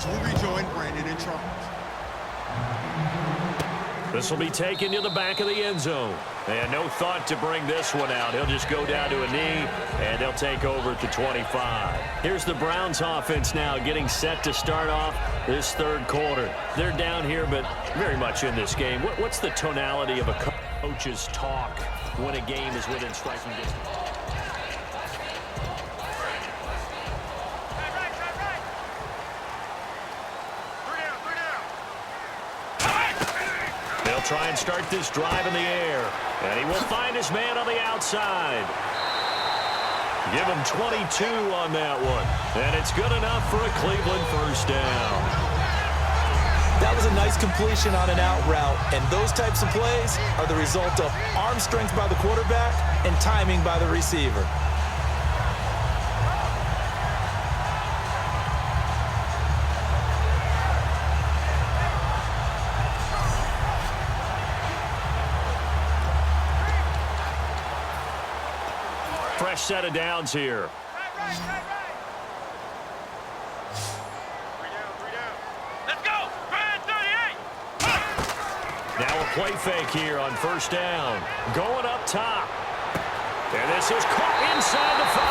as we rejoin Brandon and Charles. This will be taken to the back of the end zone. And no thought to bring this one out. He'll just go down to a knee, and they'll take over at the 25. Here's the Browns offense now getting set to start off this third quarter. They're down here, but very much in this game. What's the tonality of a coach's talk when a game is within striking distance? Try and start this drive in the air. And he will find his man on the outside. Give him 22 on that one. And it's good enough for a Cleveland first down. That was a nice completion on an out route. And those types of plays are the result of arm strength by the quarterback and timing by the receiver. Fresh set of downs here. Let's go. Now a play fake here on first down. Going up top. And this is caught inside the 5.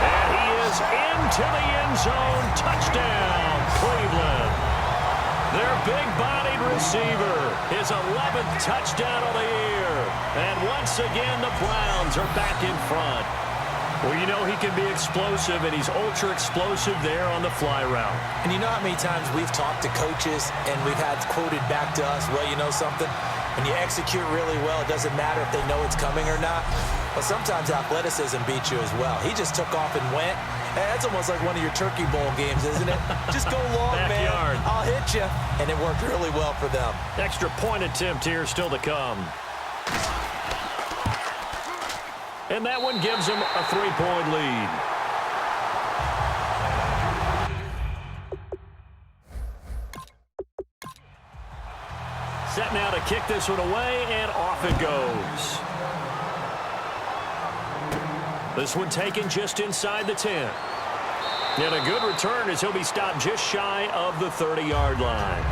And he is into the end zone. Touchdown, Cleveland. Their big-bodied receiver, his 11th touchdown of the year. And once again, the Browns are back in front. Well, you know he can be explosive, and he's ultra-explosive there on the fly route. And you know how many times we've talked to coaches, and we've had quoted back to us, well, you know something? When you execute really well, it doesn't matter if they know it's coming or not. But sometimes athleticism beats you as well. He just took off and went. That's almost like one of your Turkey Bowl games, isn't it? Just go long, man. I'll hit you. And it worked really well for them. Extra point attempt here still to come. And that one gives him a 3-point lead. Set now to kick this one away, and off it goes. This one taken just inside the 10. And a good return as he'll be stopped just shy of the 30-yard line.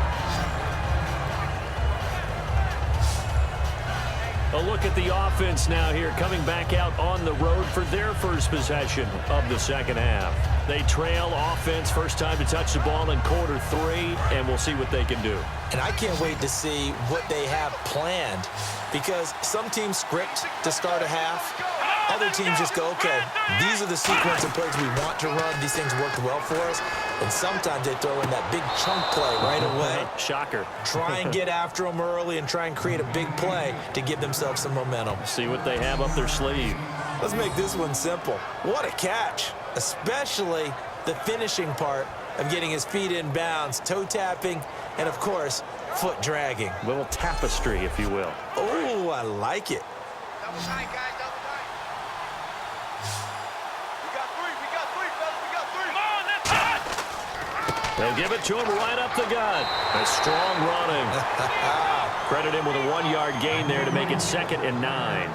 A look at the offense now here, coming back out on the road for their first possession of the second half. They trail offense, first time to touch the ball in quarter 3, and we'll see what they can do. And I can't wait to see what they have planned, because some teams script to start a half. Other teams just go, okay, these are the sequence of plays we want to run. These things worked well for us. And sometimes they throw in that big chunk play right away. Shocker. Try and get after them early and try and create a big play to give themselves some momentum. See what they have up their sleeve. Let's make this one simple. What a catch, especially the finishing part of getting his feet in bounds, toe tapping, and, of course, foot dragging. Little tapestry, if you will. Oh, I like it. Double tight, guys. Double tight. We got three, fellas. We got three. Come on, let's hot. They'll give it to him right up the gut. A strong running. Credit him with a 1-yard gain there to make it 2nd and 9.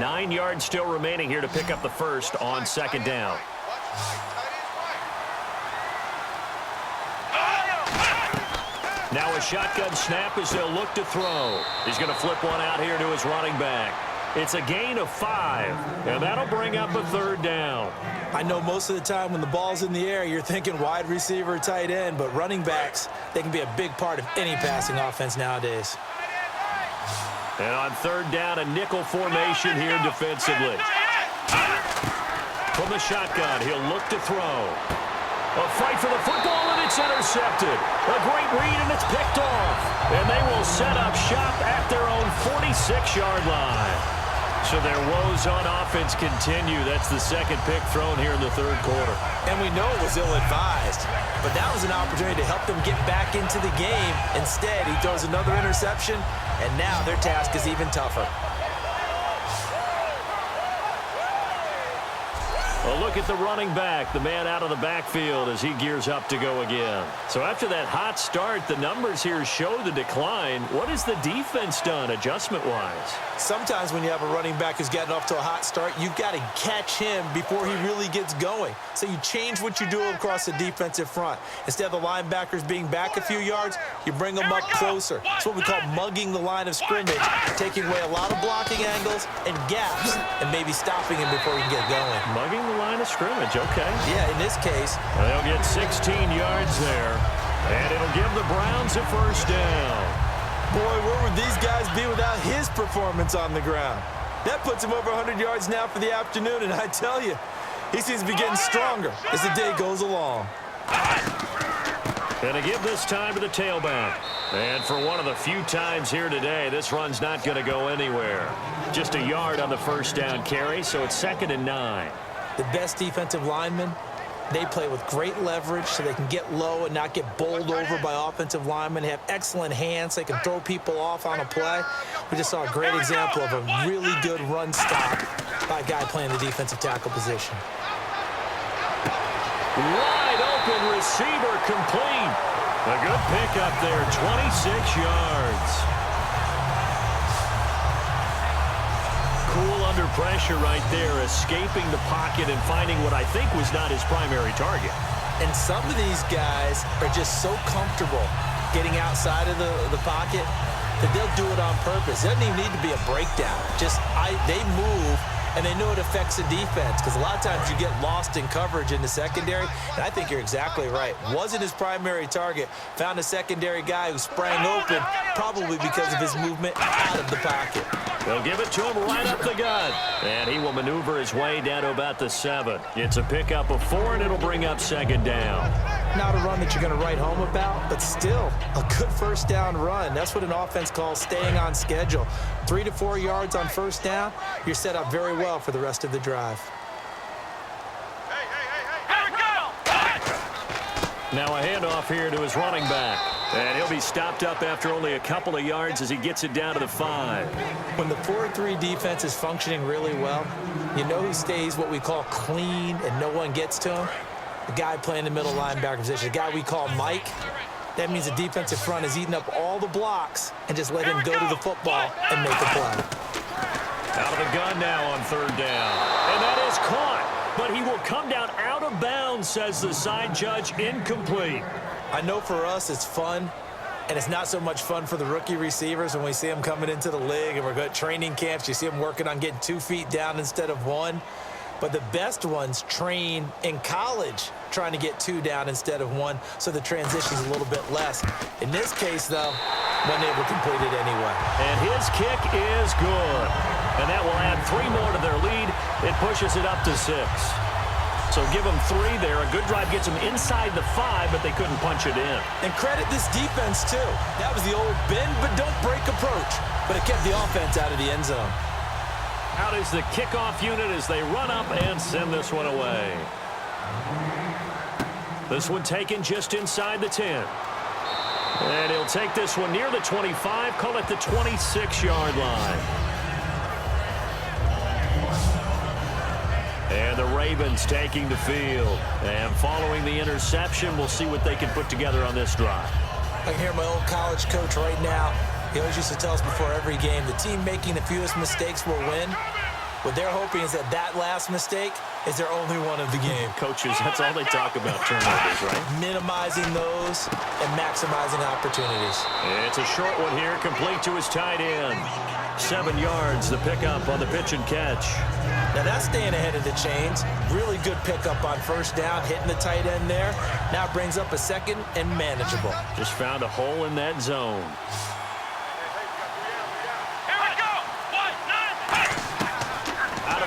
Nine yards still remaining here to pick up the first on second down. Now a shotgun snap as they'll look to throw. He's going to flip one out here to his running back. It's a gain of 5, and that'll bring up a 3rd down. I know most of the time when the ball's in the air, you're thinking wide receiver, tight end, but running backs, they can be a big part of any passing offense nowadays. And on 3rd down, a nickel formation here defensively. From the shotgun, he'll look to throw. A fight for the football, and it's intercepted. A great read, and it's picked off. And they will set up shop at their own 46-yard line. So their woes on offense continue. That's the 2nd pick thrown here in the 3rd quarter. And we know it was ill-advised, but that was an opportunity to help them get back into the game. Instead, he throws another interception, and now their task is even tougher. A look at the running back, the man out of the backfield as he gears up to go again. So after that hot start, the numbers here show the decline. What has the defense done adjustment-wise? Sometimes when you have a running back who's getting off to a hot start, you've got to catch him before he really gets going. So you change what you do across the defensive front. Instead of the linebackers being back a few yards, you bring them up closer. It's what we call mugging the line of scrimmage, taking away a lot of blocking angles and gaps and maybe stopping him before he can get going. Mugging the line of scrimmage, okay. Yeah, in this case. They'll get 16 yards there, and it'll give the Browns a first down. Boy, where would these guys be without his performance on the ground? That puts him over 100 yards now for the afternoon, and I tell you, he seems to be getting stronger as the day goes along. Going to give this time to the tailback. And for one of the few times here today, this run's not going to go anywhere. Just a yard on the first down carry, so it's 2nd and 9. The best defensive linemen, they play with great leverage so they can get low and not get bowled over by offensive linemen. They have excellent hands. They can throw people off on a play. We just saw a great example of a really good run stop by a guy playing the defensive tackle position. Wide open receiver complete. A good pickup there, 26 yards. Cool under pressure right there, escaping the pocket and finding what I think was not his primary target. And some of these guys are just so comfortable getting outside of the pocket that they'll do it on purpose. It doesn't even need to be a breakdown. They move, and they know it affects the defense because a lot of times you get lost in coverage in the secondary, and I think you're exactly right. Wasn't his primary target. Found a secondary guy who sprang open, probably because of his movement out of the pocket. They'll give it to him right up the gut. And he will maneuver his way down to about the 7. It's a pickup of 4, and it'll bring up 2nd down. Not a run that you're going to write home about, but still a good first down run. That's what an offense calls staying on schedule. 3 to 4 yards on first down, you're set up very well for the rest of the drive. Now a handoff here to his running back. And he'll be stopped up after only a couple of yards as he gets it down to the 5. When the 4-3 defense is functioning really well, you know who stays what we call clean and no one gets to him? The guy playing the middle linebacker position, the guy we call Mike. That means the defensive front is eating up all the blocks and just let him go to the football and make a play. Out of the gun now on 3rd down. And that is caught. But he will come down out of bounds, says the side judge, incomplete. I know for us it's fun, and it's not so much fun for the rookie receivers when we see them coming into the league and we're going to training camps. You see them working on getting 2 feet down instead of 1. But the best ones train in college trying to get 2 down instead of 1, so the transition's a little bit less. In this case, though, wasn't able to complete it anyway. And his kick is good. And that will add 3 more to their lead. It pushes it up to 6. So give them 3 there. A good drive gets them inside the 5, but they couldn't punch it in. And credit this defense, too. That was the old bend but don't break approach. But it kept the offense out of the end zone. Out is the kickoff unit as they run up and send this one away. This one taken just inside the 10. And he'll take this one near the 25, call it the 26-yard line. And the Ravens taking the field. And following the interception, we'll see what they can put together on this drive. I can hear my old college coach right now. He always used to tell us before every game, the team making the fewest mistakes will win. What they're hoping is that last mistake is their only one of the game. Coaches, that's all they talk about, turnovers, right? Minimizing those and maximizing opportunities. It's a short one here, complete to his tight end. 7 yards, the pickup on the pitch and catch. Now that's staying ahead of the chains. Really good pickup on first down, hitting the tight end there. Now it brings up a 2nd and manageable. Just found a hole in that zone.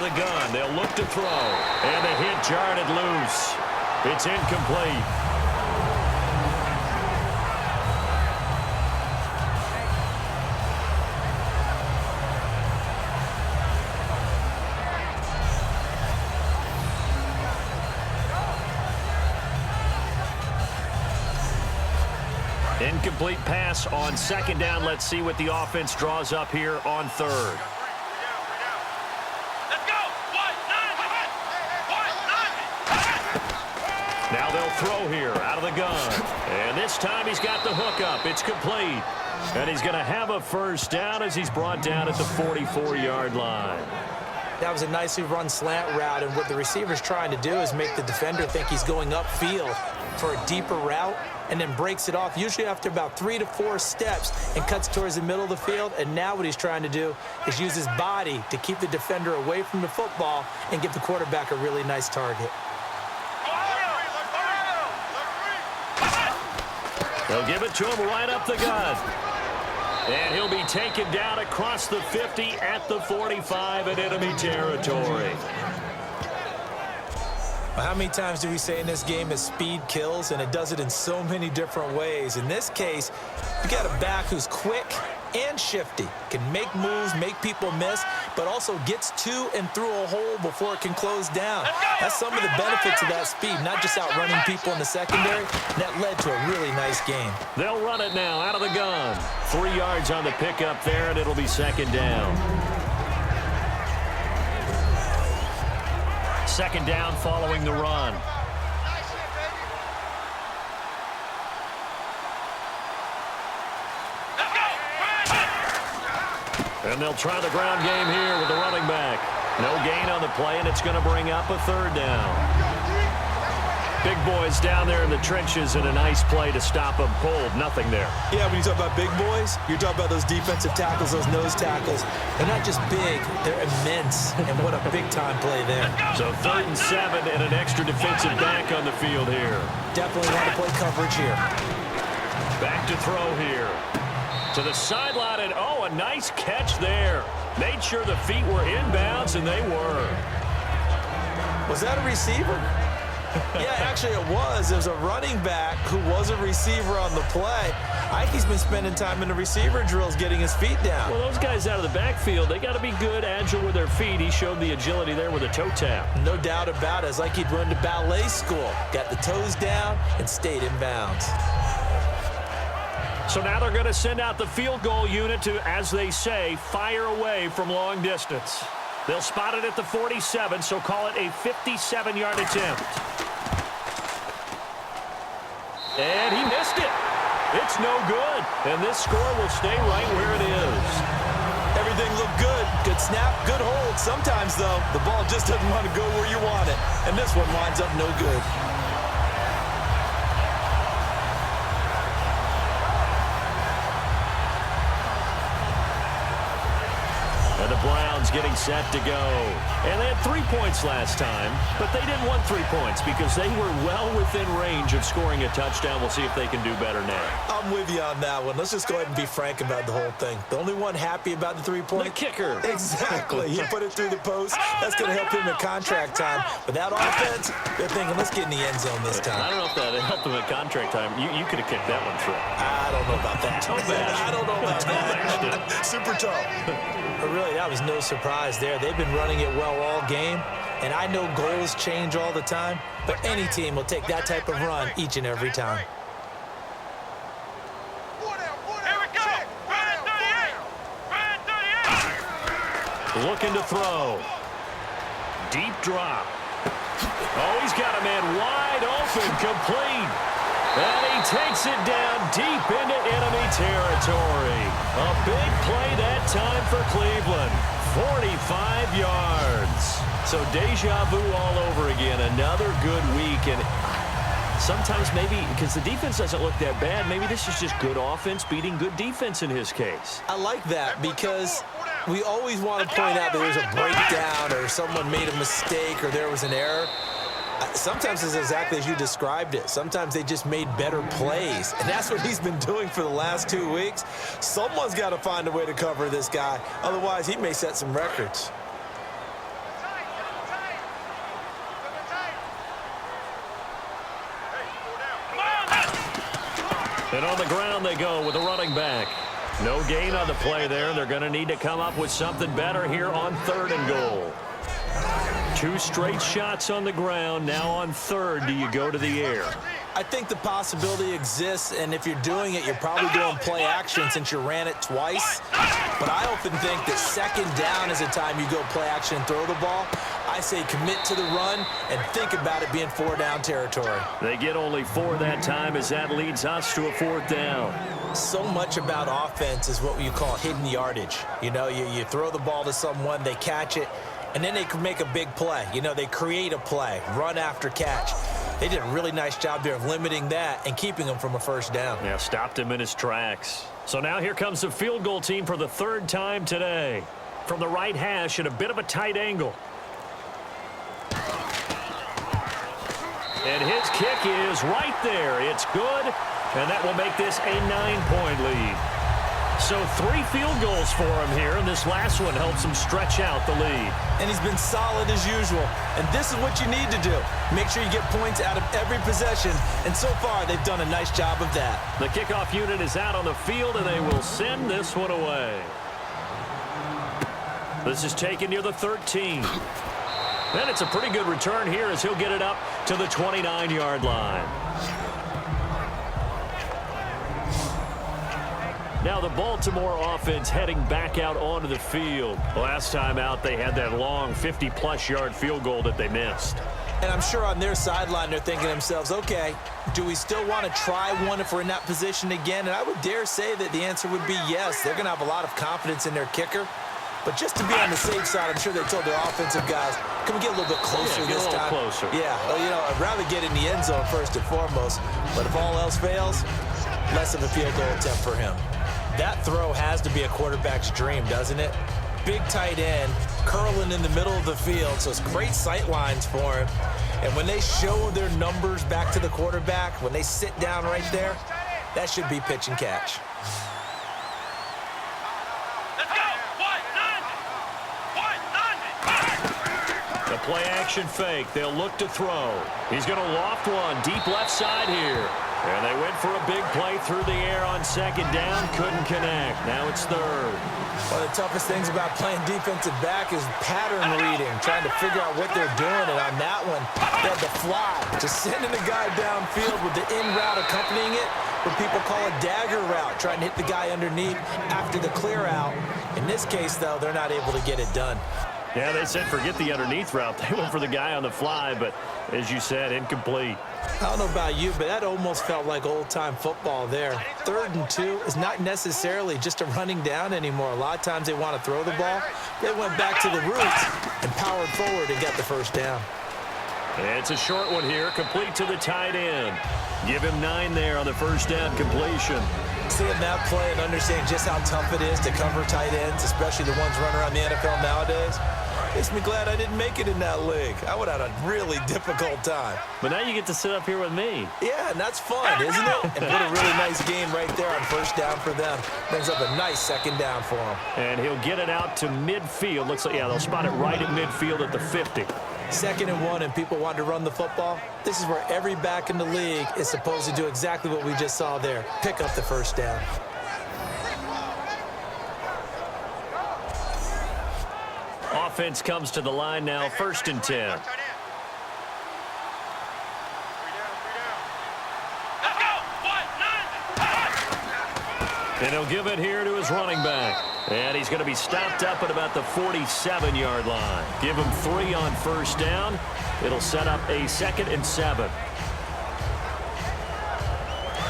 The gun. They'll look to throw. And the hit jarred it loose. It's incomplete. Incomplete pass on 2nd down. Let's see what the offense draws up here on 3rd. Now they'll throw here out of the gun. And this time he's got the hook up. It's complete. And he's going to have a first down as he's brought down at the 44-yard line. That was a nicely run slant route, and what the receiver's trying to do is make the defender think he's going upfield for a deeper route and then breaks it off, usually after about 3 to 4 steps, and cuts towards the middle of the field. And now what he's trying to do is use his body to keep the defender away from the football and give the quarterback a really nice target. They'll give it to him right up the gut. And he'll be taken down across the 50 at the 45 in enemy territory. Well, how many times do we say in this game that speed kills, and it does it in so many different ways? In this case, you got a back who's quick and shifty, can make moves, make people miss, but also gets to and through a hole before it can close down. That's some of the benefits of that speed, not just outrunning people in the secondary. And that led to a really nice game. They'll run it now out of the gun. 3 yards on the pickup there, and it'll be second down. Second down following the run. And they'll try the ground game here with the running back. No gain on the play, and it's going to bring up a third down. Big boys down there in the trenches, and a nice play to stop them cold. Nothing there. Yeah, when you talk about big boys, you're talking about those defensive tackles, those nose tackles. They're not just big, they're immense, and what a big-time play there. So 3rd and 7 and an extra defensive back on the field here. Definitely want to play coverage here. Back to throw here. To the sideline, and oh, a nice catch there. Made sure the feet were inbounds, and they were. Was that a receiver? Yeah, actually it was. It was a running back who was a receiver on the play. I think he's been spending time in the receiver drills getting his feet down. Well, those guys out of the backfield, they got to be good, agile with their feet. He showed the agility there with a toe tap. No doubt about it. It's like he'd run to ballet school. Got the toes down and stayed in bounds. So now they're going to send out the field goal unit to, as they say, fire away from long distance. They'll spot it at the 47, so call it a 57-yard attempt. And he missed it. It's no good. And this score will stay right where it is. Everything looked good. Good snap, good hold. Sometimes, though, the ball just doesn't want to go where you want it. And this one winds up no good. And the Browns getting set to go. And they had 3 points last time, but they didn't want 3 points because they were well within range of scoring a touchdown. We'll see if they can do better now. I'm with you on that one. Let's just go ahead and be frank about the whole thing. The only one happy about the 3-point? The kicker. Exactly. He put it through the post. That's going to help him in contract time. But that offense, they're thinking, let's get in the end zone this time. I don't know if that helped him at contract time. You could have kicked that one through. I don't know about that. I don't know about that. Super tough. But really, that was no surprise there. They've been running it well all game. And I know goals change all the time, but any team will take that type of run each and every time. Here we go. Red 38. Red 38. Looking to throw. Deep drop. Oh, he's got a man wide open, complete. And he takes it down deep into enemy territory. A big play that time for Cleveland. 45 yards. So deja vu all over again. Another good week. And sometimes maybe, because the defense doesn't look that bad, maybe this is just good offense beating good defense in his case. I like that because we always want to point out that there's a breakdown or someone made a mistake or there was an error. Sometimes it's exactly as you described it. Sometimes they just made better plays. And that's what he's been doing for the last 2 weeks. Someone's got to find a way to cover this guy. Otherwise, he may set some records. And on the ground they go with a running back. No gain on the play there. They're going to need to come up with something better here on 3rd and goal. 2 straight shots on the ground. Now on 3rd, do you go to the air? I think the possibility exists, and if you're doing it, you're probably doing play action since you ran it twice. But I often think that 2nd down is the time you go play action and throw the ball. I say commit to the run and think about it being 4-down territory. They get only 4 that time as that leads us to a 4th down. So much about offense is what you call hidden yardage. You know, you throw the ball to someone, they catch it, and then they can make a big play. You know, they create a play, run after catch. They did a really nice job there of limiting that and keeping him from a 1st down. Yeah, stopped him in his tracks. So now here comes the field goal team for the 3rd time today. From the right hash at a bit of a tight angle. And his kick is right there. It's good, and that will make this a 9-point lead. So 3 field goals for him here, and this last one helps him stretch out the lead. And he's been solid as usual. And this is what you need to do. Make sure you get points out of every possession. And so far, they've done a nice job of that. The kickoff unit is out on the field, and they will send this one away. This is taken near the 13. And it's a pretty good return here as he'll get it up to the 29-yard line. Now the Baltimore offense heading back out onto the field. Last time out, they had that long 50-plus yard field goal that they missed. And I'm sure on their sideline, they're thinking to themselves, okay, do we still want to try one if we're in that position again? And I would dare say that the answer would be yes. They're going to have a lot of confidence in their kicker. But just to be on the safe side, I'm sure they told their offensive guys, can we get a little bit closer this time? Closer. Yeah, well, you know, I'd rather get in the end zone first and foremost. But if all else fails, less of a field goal attempt for him. That throw has to be a quarterback's dream, doesn't it? Big tight end, curling in the middle of the field, so it's great sight lines for him. And when they show their numbers back to the quarterback, when they sit down right there, that should be pitch and catch. The play action fake. They'll look to throw. He's going to loft one deep left side here. And they went for a big play through the air on 2nd down. Couldn't connect. Now it's 3rd. One of the toughest things about playing defensive back is pattern reading, trying to figure out what they're doing. And on that one, they had to fly, just sending the guy downfield with the in route accompanying it, what people call a dagger route, trying to hit the guy underneath after the clear out. In this case, though, they're not able to get it done. Yeah, they said forget the underneath route. They went for the guy on the fly, but as you said, incomplete. I don't know about you, but that almost felt like old-time football there. 3rd and 2 is not necessarily just a running down anymore. A lot of times they want to throw the ball. They went back to the roots and powered forward and got the 1st down. It's a short one here, complete to the tight end. Give him 9 there on the 1st down completion. Seeing that play and understanding just how tough it is to cover tight ends, especially the ones running around the NFL nowadays, makes me glad I didn't make it in that league. I would have had a really difficult time. But now you get to sit up here with me. Yeah, and that's fun, isn't it? And what a really nice game right there on 1st down for them. Brings up a nice 2nd down for them. And he'll get it out to midfield. Looks like, yeah, they'll spot it right at midfield at the 50. 2nd and 1, and people want to run the football. This is where every back in the league is supposed to do exactly what we just saw there. Pick up the 1st down. Offense comes to the line now, 1st and 10. And he'll give it here to his running back. And he's going to be stopped up at about the 47-yard line. Give him 3 on 1st down. It'll set up a 2nd and 7.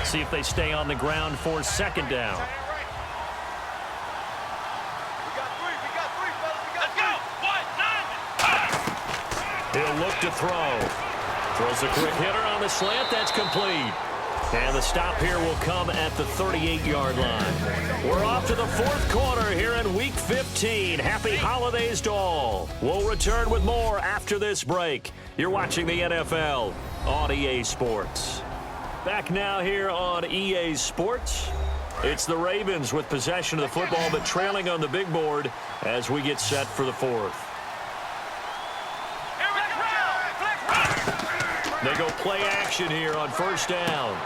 See if they stay on the ground for 2nd down. He'll look to throw. Throws a quick hitter on the slant. That's complete. And the stop here will come at the 38-yard line. We're off to the 4th quarter here in Week 15. Happy holidays to all. We'll return with more after this break. You're watching the NFL on EA Sports. Back now here on EA Sports. It's the Ravens with possession of the football, but trailing on the big board as we get set for the 4th. They go play action here on 1st down.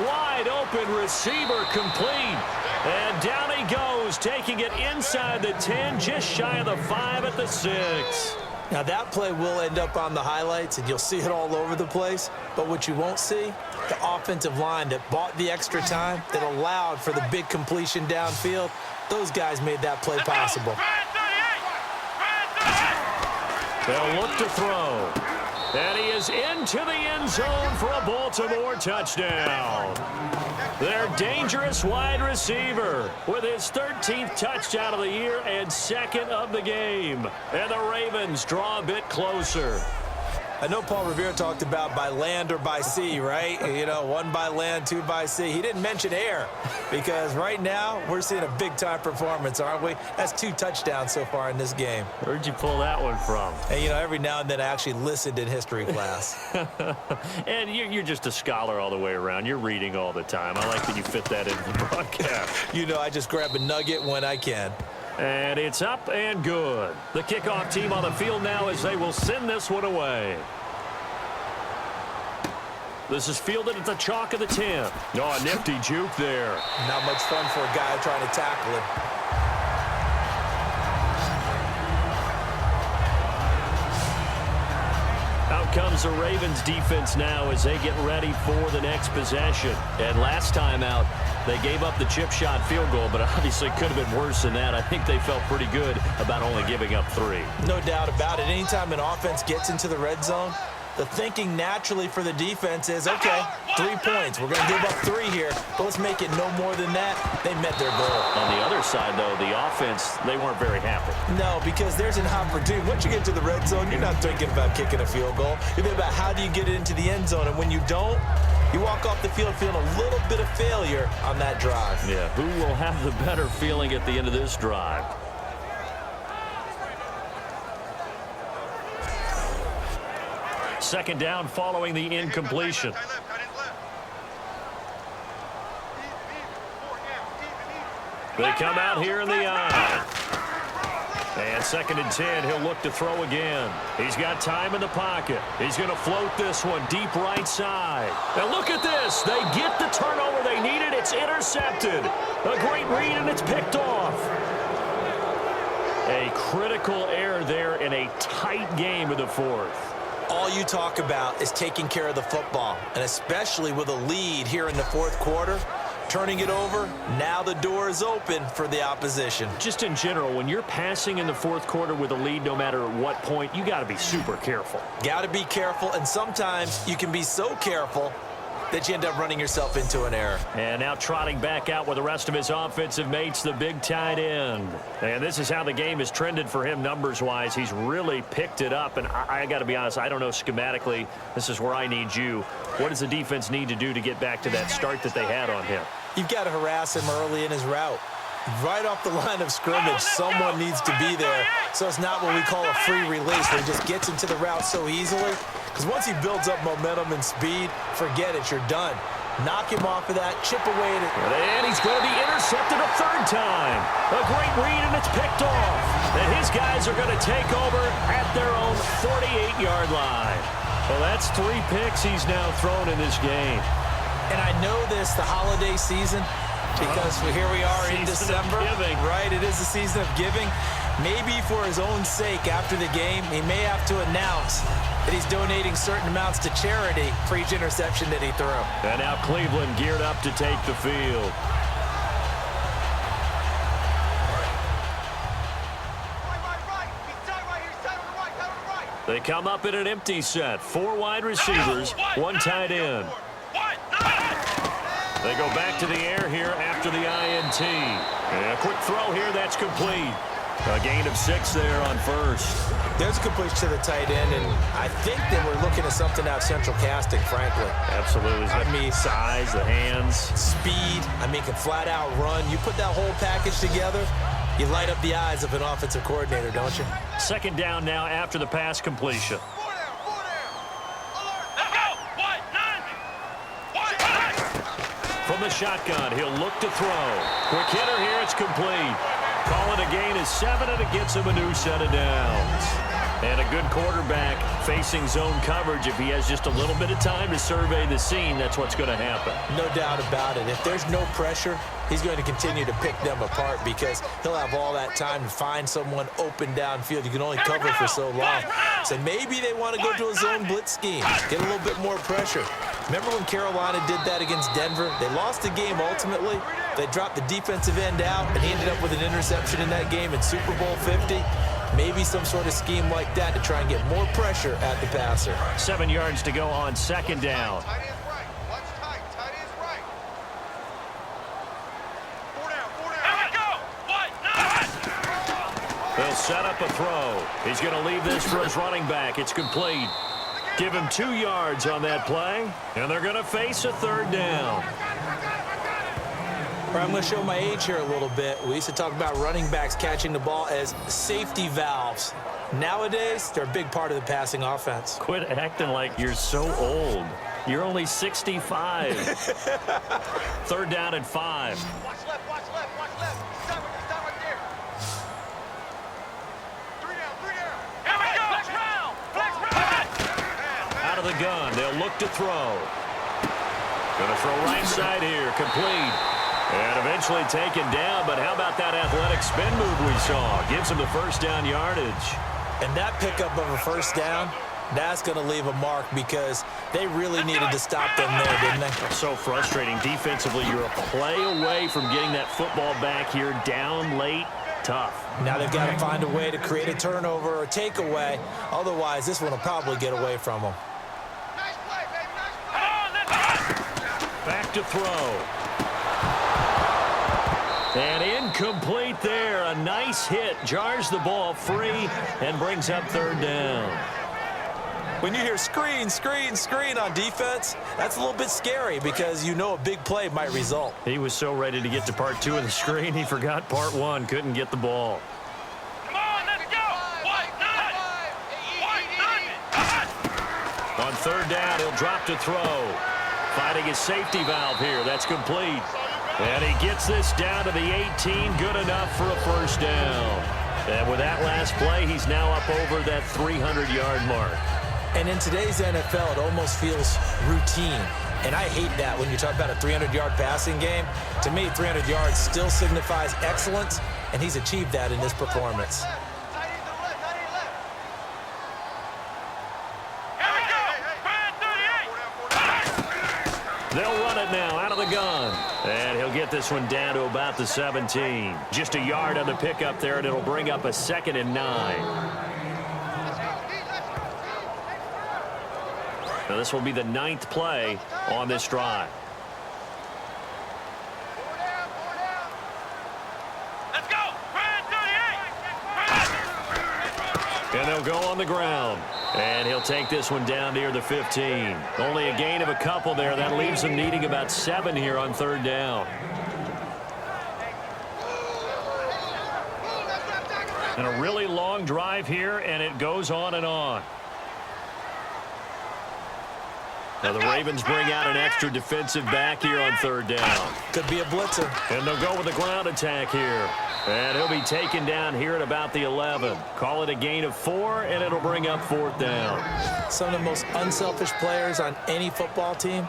Wide open receiver complete. And down he goes, taking it inside the 10, just shy of the 5 at the 6. Now that play will end up on the highlights, and you'll see it all over the place. But what you won't see, the offensive line that bought the extra time, that allowed for the big completion downfield, those guys made that play possible. They'll look to throw. And he is into the end zone for a Baltimore touchdown. Their dangerous wide receiver with his 13th touchdown of the year and second of the game. And the Ravens draw a bit closer. I know Paul Revere talked about by land or by sea, right? You know, one by land, two by sea. He didn't mention air because right now we're seeing a big-time performance, aren't we? That's 2 touchdowns so far in this game. Where'd you pull that one from? And, you know, every now and then I actually listened in history class. And you're just a scholar all the way around. You're reading all the time. I like that you fit that into the broadcast. You know, I just grab a nugget when I can. And it's up and good. The kickoff team on the field now as they will send this one away. This is fielded at the chalk of the 10. Oh, a nifty juke there. Not much fun for a guy trying to tackle him. Out comes the Ravens defense now as they get ready for the next possession. And last time out, they gave up the chip shot field goal, but obviously could have been worse than that. I think they felt pretty good about only giving up 3. No doubt about it. Anytime an offense gets into the red zone, the thinking naturally for the defense is, okay, 3 points. We're going to give up 3 here, but let's make it no more than that. They met their goal. On the other side, though, the offense, they weren't very happy. No, because there's an opportunity. Once you get to the red zone, you're not thinking about kicking a field goal. You're thinking about how do you get it into the end zone, and when you don't, you walk off the field feeling a little bit of failure on that drive. Yeah, who will have the better feeling at the end of this drive? Second down following the incompletion. They come out here in the eye. And 2nd and 10, he'll look to throw again. He's got time in the pocket. He's going to float this one deep right side. Now look at this. They get the turnover they needed. It's intercepted. A great read, and it's picked off. A critical error there in a tight game in the 4th. All you talk about is taking care of the football, and especially with a lead here in the 4th quarter, turning it over, now the door is open for the opposition. Just in general, when you're passing in the 4th quarter with a lead, no matter at what point, you got to be super careful. Got to be careful, and sometimes you can be so careful that you end up running yourself into an error. And now trotting back out with the rest of his offensive mates, the big tight end. And this is how the game has trended for him numbers-wise. He's really picked it up, and I got to be honest, I don't know schematically. This is where I need you. What does the defense need to do to get back to that start that they had on him? You've got to harass him early in his route. Right off the line of scrimmage, someone needs to be there. So it's not what we call a free release where he just gets into the route so easily. Because once he builds up momentum and speed, forget it, you're done. Knock him off of that, chip away at it. And he's going to be intercepted a 3rd time. A great read, and it's picked off. And his guys are going to take over at their own 48-yard line. Well, that's 3 picks he's now thrown in this game. And I know this, the holiday season, because here we are in December, right? It is the season of giving. Maybe for his own sake after the game, he may have to announce that he's donating certain amounts to charity for each interception that he threw. And now Cleveland geared up to take the field. They come up in an empty set. 4 wide receivers, 1 tight end. They go back to the air here after the INT. And a quick throw here, that's complete. A gain of 6 there on 1st. There's a completion to the tight end, and I think that we're looking at something out central casting, frankly. Absolutely. I mean, size, the hands. Speed. I mean, can flat out run. You put that whole package together, you light up the eyes of an offensive coordinator, don't you? 2nd down now after the pass completion. From the shotgun, he'll look to throw. Quick hitter here, it's complete. Call it a gain of 7, and it gets him a new set of downs. And a good quarterback facing zone coverage. If he has just a little bit of time to survey the scene, that's what's going to happen. No doubt about it. If there's no pressure, he's going to continue to pick them apart because he'll have all that time to find someone open downfield. You can only cover for so long. So maybe they want to go to a zone blitz scheme, get a little bit more pressure. Remember when Carolina did that against Denver? They lost the game ultimately. They dropped the defensive end out, and he ended up with an interception in that game in Super Bowl 50. Maybe some sort of scheme like that to try and get more pressure at the passer. 7 yards to go on second down. Tight end's right. Watch tight. Tight end's right. 4 down. 4 down. Here we go. What? They'll set up a throw. He's going to leave this for his running back. It's complete. Give him 2 yards on that play, and they're going to face a third down. I'm going to show my age here a little bit. We used to talk about running backs catching the ball as safety valves. Nowadays, they're a big part of the passing offense. Quit acting like you're so old. You're only 65. Third down and 5. Watch left. Watch left. Watch left. Stop right there. 3 down. 3 down. Here we go. Flex round. Flex round. Out of the gun. They'll look to throw. Going to throw right side here. Complete. And eventually taken down, but how about that athletic spin move we saw? Gives him the first down yardage. And that pickup of a first down, that's going to leave a mark because they really needed to stop them there, didn't they? So frustrating. Defensively, you're a play away from getting that football back here down late. Tough. Now they've got to find a way to create a turnover or a takeaway. Otherwise, this one will probably get away from them. Nice play, baby. Nice play. Come on, Back to throw. And incomplete there. A nice hit. Jars the ball free and brings up third down. When you hear screen, screen, screen on defense, that's a little bit scary because you know a big play might result. He was so ready to get to part 2 of the screen, he forgot part 1. Couldn't get the ball. Come on, let's go. White nut. On third down, he'll drop to throw. Finding his safety valve here. That's complete. And he gets this down to the 18. Good enough for a first down. And with that last play, he's now up over that 300-yard mark. And in today's NFL, it almost feels routine. And I hate that when you talk about a 300-yard passing game. To me, 300 yards still signifies excellence, and he's achieved that in this performance. Tight end to the left. Tight end left. Here we go. Brand 38. They'll run it now out of the gun. And he'll get this one down to about the 17. Just a yard on the pickup there, and it'll bring up a 2nd and 9. Now this will be the 9th play on this drive. Let's go. Brand 38. And they'll go on the ground. And he'll take this one down near the 15. Only a gain of a couple there. That leaves them needing about 7 here on third down. And a really long drive here, and it goes on and on. Now the Ravens bring out an extra defensive back here on third down. Could be a blitzer. And they'll go with a ground attack here. And he'll be taken down here at about the 11. Call it a gain of 4, and it'll bring up 4th down. Some of the most unselfish players on any football team,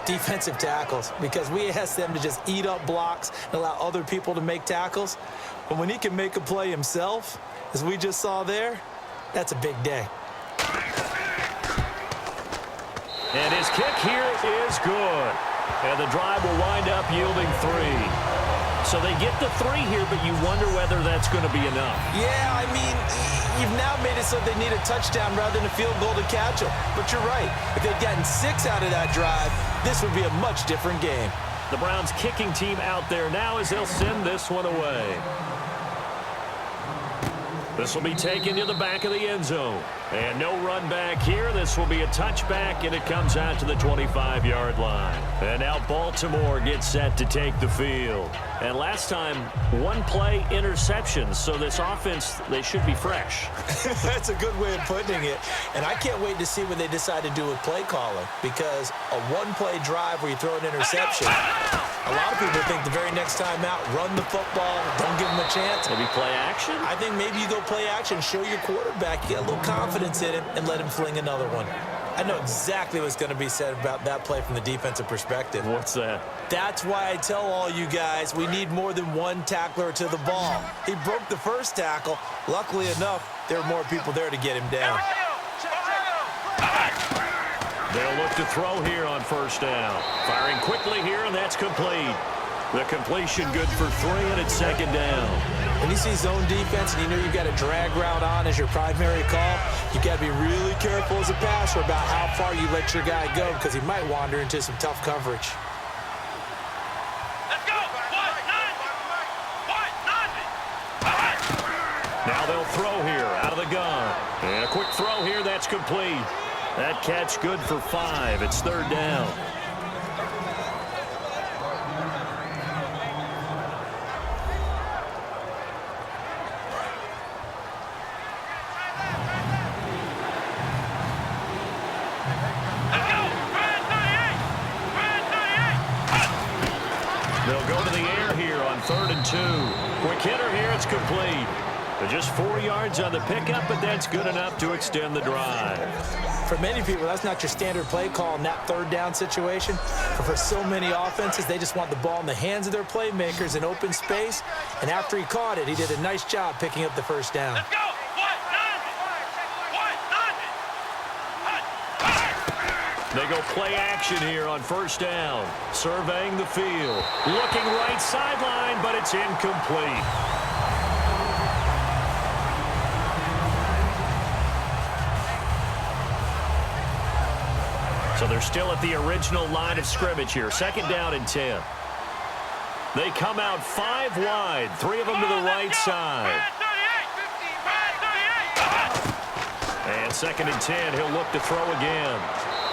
defensive tackles, because we ask them to just eat up blocks and allow other people to make tackles. But when he can make a play himself, as we just saw there, that's a big day. And his kick here is good. And the drive will wind up yielding 3. So they get the 3 here, but you wonder whether that's going to be enough. Yeah, I mean, you've now made it so they need a touchdown rather than a field goal to catch them. But you're right. If they'd gotten 6 out of that drive, this would be a much different game. The Browns kicking team out there now as they'll send this one away. This will be taken to the back of the end zone. And no run back here. This will be a touchback, and it comes out to the 25-yard line. And now Baltimore gets set to take the field. And last time, 1-play interceptions. So this offense, they should be fresh. That's a good way of putting it. And I can't wait to see what they decide to do with play calling, because a 1-play drive where you throw an interception, a lot of people think the very next time out, run the football, don't give them a chance. Maybe play action? I think maybe you go play action, show your quarterback, you get a little confidence in him, and let him fling another one. I know exactly what's going to be said about that play from the defensive perspective. What's that? That's why I tell all you guys we need more than one tackler to the ball. He broke the first tackle. Luckily enough, there were more people there to get him down. They'll look to throw here on first down. Firing quickly here, and that's complete. The completion good for 3, and it's second down. When you see zone defense and you know you've got a drag route on as your primary call, you've got to be really careful as a passer about how far you let your guy go because he might wander into some tough coverage. Let's go. Now they'll throw here out of the gun. And a quick throw here, that's complete. That catch good for 5. It's third down. They'll go to the air here on 3rd and 2. Quick hitter here, it's complete. Just 4 yards on the pickup, but that's good enough to extend the drive. For many people, that's not your standard play call in that third down situation. But for so many offenses, they just want the ball in the hands of their playmakers in open space. And after he caught it, he did a nice job picking up the first down. Let's go. They go play action here on first down. Surveying the field. Looking right sideline, but it's incomplete. So they're still at the original line of scrimmage here. Second down and 10. They come out 5 wide. 3 of them to the right side. And second and 10, he'll look to throw again.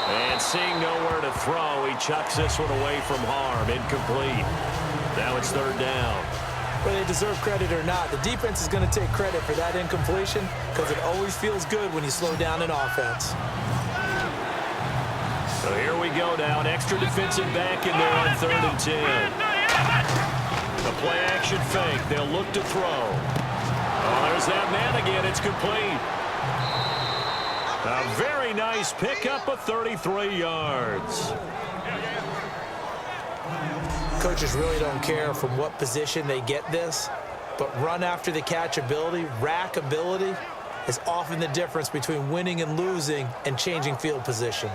And seeing nowhere to throw, he chucks this one away from harm. Incomplete. Now it's third down. Whether they deserve credit or not, the defense is going to take credit for that incompletion because it always feels good when you slow down an offense. So here we go now. An extra defensive back in there on 3rd and 10. The play action fake. They'll look to throw. Oh, there's that man again. It's complete. A very nice pickup of 33 yards. Coaches really don't care from what position they get this, but run after the catch ability, rack ability, is often the difference between winning and losing and changing field position.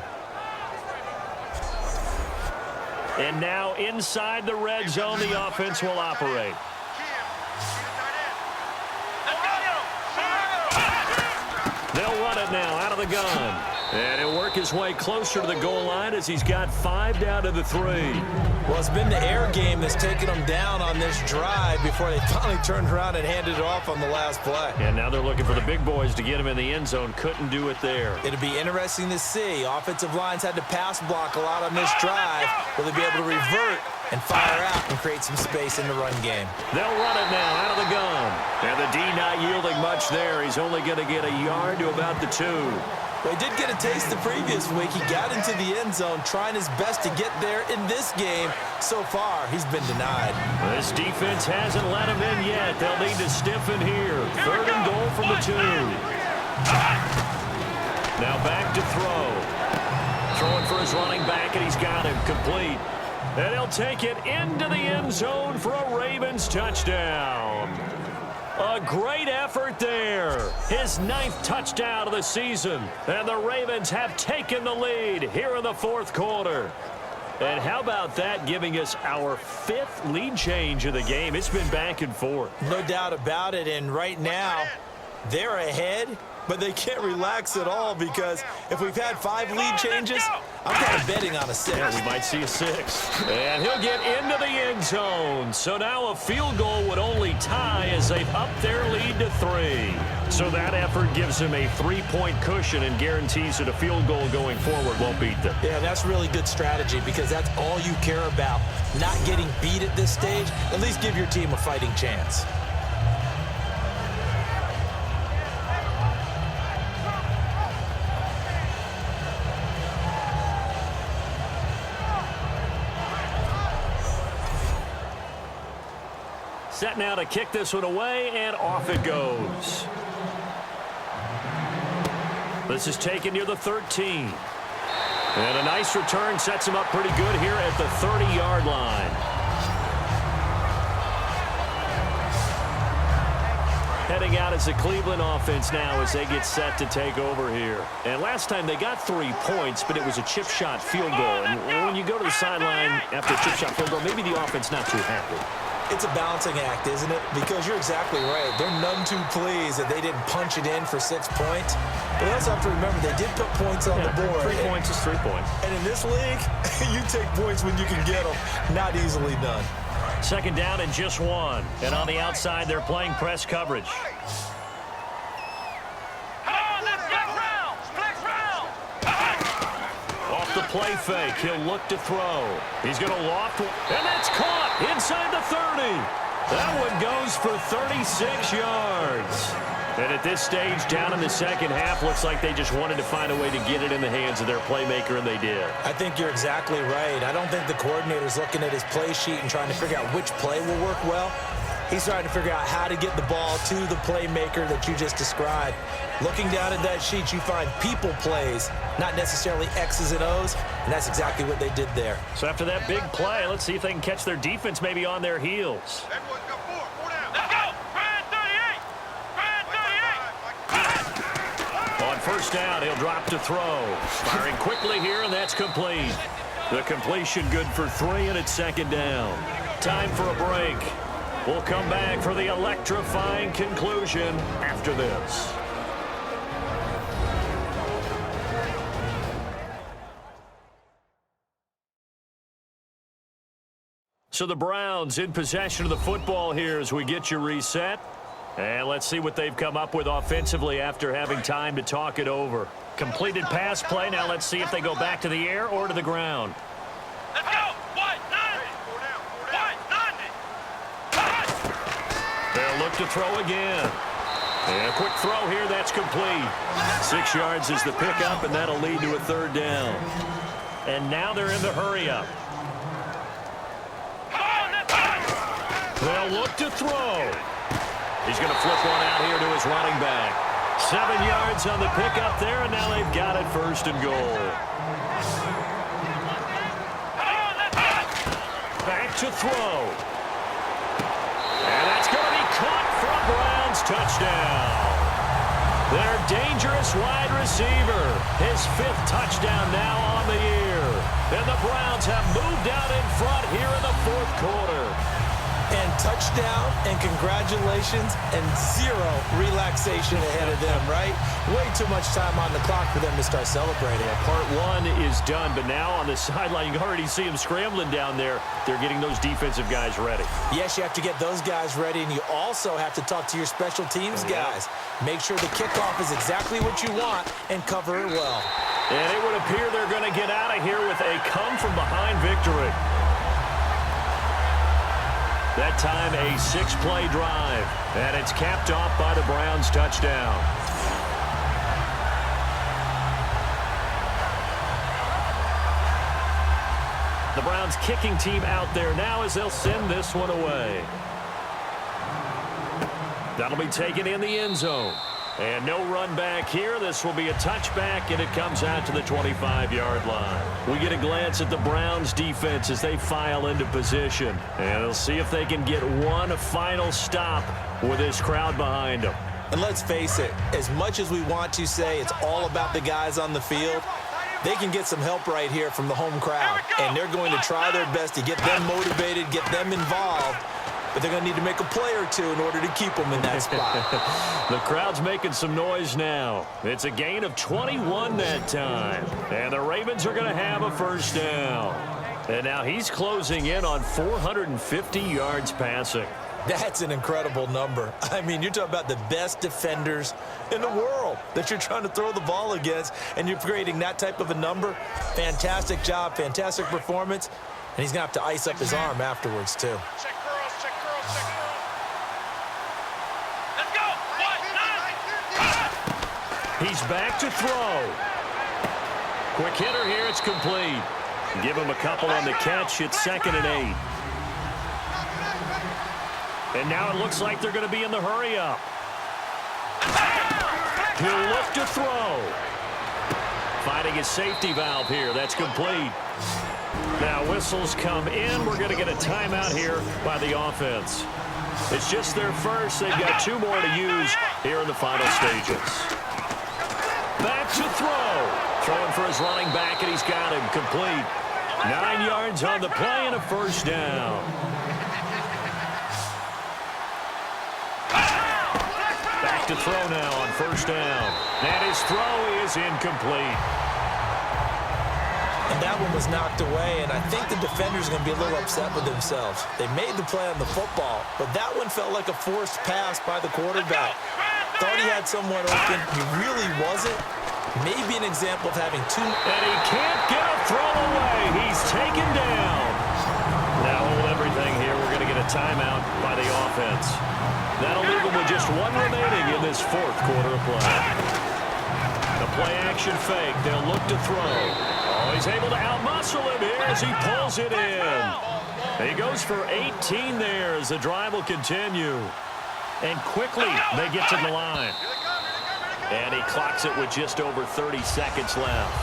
And now inside the red zone, the offense will operate. They'll run it now out of the gun. And he'll work his way closer to the goal line as he's got 5 down to the 3. Well, it's been the air game that's taken them down on this drive before they finally turned around and handed it off on the last play. And now they're looking for the big boys to get him in the end zone. Couldn't do it there. It'll be interesting to see. Offensive lines had to pass block a lot on this drive. Will they be able to revert and fire out and create some space in the run game? They'll run it now out of the gun. And the D not yielding much there. He's only going to get a yard to about the 2. Well, he did get a taste the previous week. He got into the end zone trying his best to get there in this game. So far, he's been denied. This defense hasn't let him in yet. They'll need to stiffen here. 3rd and goal from the 2. Now back to throw. Throwing for his running back, and he's got him complete. And he'll take it into the end zone for a Ravens touchdown. A great effort there. His 9th touchdown of the season. And the Ravens have taken the lead here in the 4th quarter. And how about that, giving us our 5th lead change of the game? It's been back and forth. No doubt about it. And right now, they're ahead, but they can't relax at all because if we've had 5 lead changes, I'm kind of betting on a 6. Yeah, we might see a 6. And he'll get into the end zone. So now a field goal would only tie as they've upped their lead to 3. So that effort gives them a 3-point cushion and guarantees that a field goal going forward won't beat them. Yeah, that's really good strategy because that's all you care about. Not getting beat at this stage. At least give your team a fighting chance. Set now to kick this one away, and off it goes. This is taken near the 13. And a nice return sets him up pretty good here at the 30-yard line. heading out as a Cleveland offense now as they get set to take over here. And last time they got 3 points, but it was a chip shot field goal. And when you go to the sideline after a chip shot field goal, maybe the offense not too happy. It's a balancing act, isn't it? Because you're exactly right. They're none too pleased that they didn't punch it in for 6 points. But they also have to remember they did put points on the board. 3 points is 3 points. And in this league, you take points when you can get them. Not easily done. Second down and just 1. And on the outside, they're playing press coverage. Off the play fake, he'll look to throw. He's going to loft, and that's caught inside the 30. That one goes for 36 yards. And at this stage, down in the second half, looks like they just wanted to find a way to get it in the hands of their playmaker, and they did. I think you're exactly right. I don't think the coordinator's looking at his play sheet and trying to figure out which play will work well. He's trying to figure out how to get the ball to the playmaker that you just described. Looking down at that sheet, you find people plays, not necessarily X's and O's, and that's exactly what they did there. So after that big play, let's see if they can catch their defense maybe on their heels. On first down, he'll drop to throw. Firing quickly here, and that's complete. The completion good for 3, and it's second down. Time for a break. We'll come back for the electrifying conclusion after this. So the Browns in possession of the football here as we get you reset. And let's see what they've come up with offensively after having time to talk it over. Completed pass play. Now let's see if they go back to the air or to the ground. Let's go! White, 90! They'll look to throw again. And a quick throw here. That's complete. 6 yards is the pickup, and that'll lead to a third down. And now they're in the hurry-up. They'll look to throw. He's going to flip one out here to his running back. 7 yards on the pickup there, and now they've got it first and goal. Back to throw. And that's going to be caught for a Browns touchdown. Their dangerous wide receiver. His 5th touchdown now on the year. And the Browns have moved out in front here in the 4th quarter. And touchdown, and congratulations, and 0 relaxation ahead of them, right? Way too much time on the clock for them to start celebrating. Part 1 is done, but now on the sideline, you can already see them scrambling down there. They're getting those defensive guys ready. Yes, you have to get those guys ready, and you also have to talk to your special teams guys. Make sure the kickoff is exactly what you want and cover it well. And it would appear they're going to get out of here with a come-from-behind victory. That time, a 6-play drive, and it's capped off by the Browns touchdown. The Browns kicking team out there now as they'll send this one away. That'll be taken in the end zone. And no run back here. This will be a touchback, and it comes out to the 25-yard line. We get a glance at the Browns defense as they file into position. And they'll see if they can get one final stop with this crowd behind them. And let's face it, as much as we want to say it's all about the guys on the field, they can get some help right here from the home crowd. And they're going to try their best to get them motivated, get them involved. But they're going to need to make a play or two in order to keep them in that spot. The crowd's making some noise now. It's a gain of 21 that time. And the Ravens are going to have a first down. And now he's closing in on 450 yards passing. That's an incredible number. I mean, you're talking about the best defenders in the world that you're trying to throw the ball against, and you're creating that type of a number. Fantastic job, fantastic performance. And he's going to have to ice up his arm afterwards, too. He's back to throw. Quick hitter here. It's complete. Give him a couple on the catch. It's 2nd and 8. And now it looks like they're going to be in the hurry-up. He'll look to throw. Finding his safety valve here. That's complete. Now whistles come in. We're going to get a timeout here by the offense. It's just their first. They've got 2 more to use here in the final stages. Back to throw. Throwing for his running back, and he's got him complete. 9 yards on the play and a first down. Back to throw now on first down. And his throw is incomplete. And that one was knocked away, and I think the defenders are going to be a little upset with themselves. They made the play on the football, but that one felt like a forced pass by the quarterback. Thought he had someone open. He really wasn't. Maybe an example of having two. And he can't get a throw away. He's taken down. Now hold everything here. We're going to get a timeout by the offense. That'll leave him with just 1 remaining in this 4th quarter of play. The play action fake. They'll look to throw. Oh, he's able to outmuscle him here as he pulls it in. He goes for 18 there as the drive will continue. And quickly they get to the line. And he clocks it with just over 30 seconds left.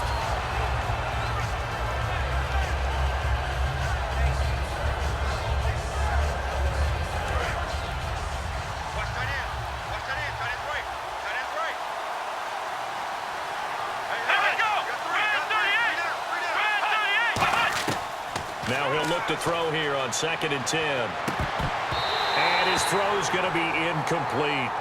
Now he'll look to throw here on 2nd and 10. And his throw is going to be incomplete.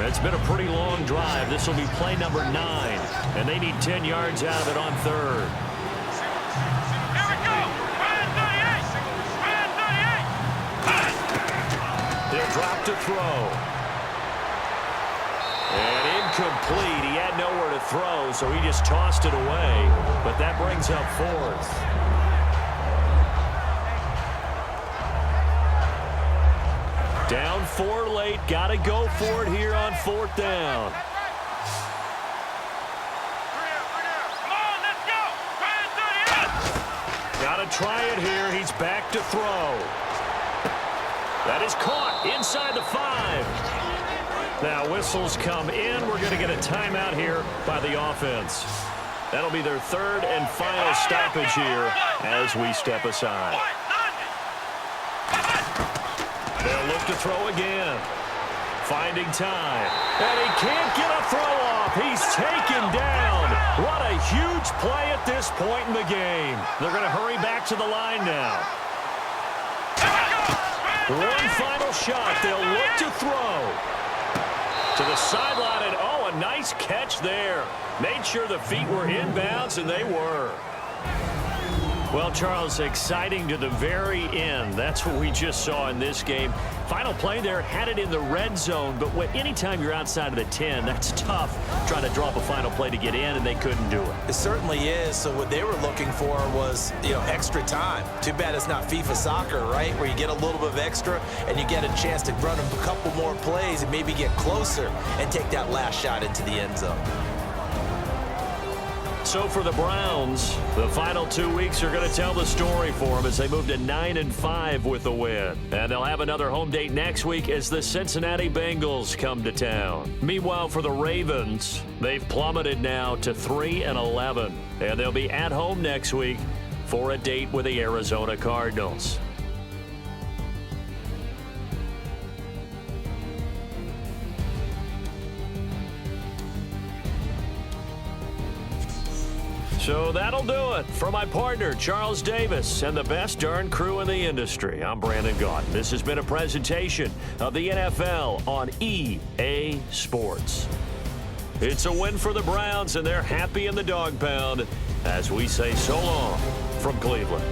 It's been a pretty long drive. This will be play number 9, and they need 10 yards out of it on 3rd. Here we go. Ryan 38. They'll drop to throw. And incomplete. He had nowhere to throw, so he just tossed it away. But that brings up 4th. Down 4 late. Got to go for it here on 4th down. Come on, let's go. Ryan 38. Got to try it here. He's back to throw. That is caught inside the 5. Now whistles come in. We're going to get a timeout here by the offense. That'll be their 3rd and final stoppage here as we step aside. They'll look to throw again. Finding time. And he can't get a throw off. He's taken down. What a huge play at this point in the game. They're going to hurry back to the line now. One final shot. They'll look to throw. To the sideline, and oh, a nice catch there. Made sure the feet were inbounds, and they were. Well, Charles, exciting to the very end. That's what we just saw in this game. Final play there, had it in the red zone, but anytime you're outside of the 10, that's tough trying to draw up a final play to get in, and they couldn't do it. It certainly is. So what they were looking for was, extra time. Too bad it's not FIFA soccer, right, where you get a little bit of extra and you get a chance to run a couple more plays and maybe get closer and take that last shot into the end zone. So for the Browns, the final 2 weeks are going to tell the story for them as they move to 9-5 with a win. And they'll have another home date next week as the Cincinnati Bengals come to town. Meanwhile, for the Ravens, they've plummeted now to 3-11. And they'll be at home next week for a date with the Arizona Cardinals. So that'll do it. For my partner, Charles Davis, and the best darn crew in the industry, I'm Brandon Gaudin. This has been a presentation of the NFL on EA Sports. It's a win for the Browns, and they're happy in the dog pound as we say so long from Cleveland.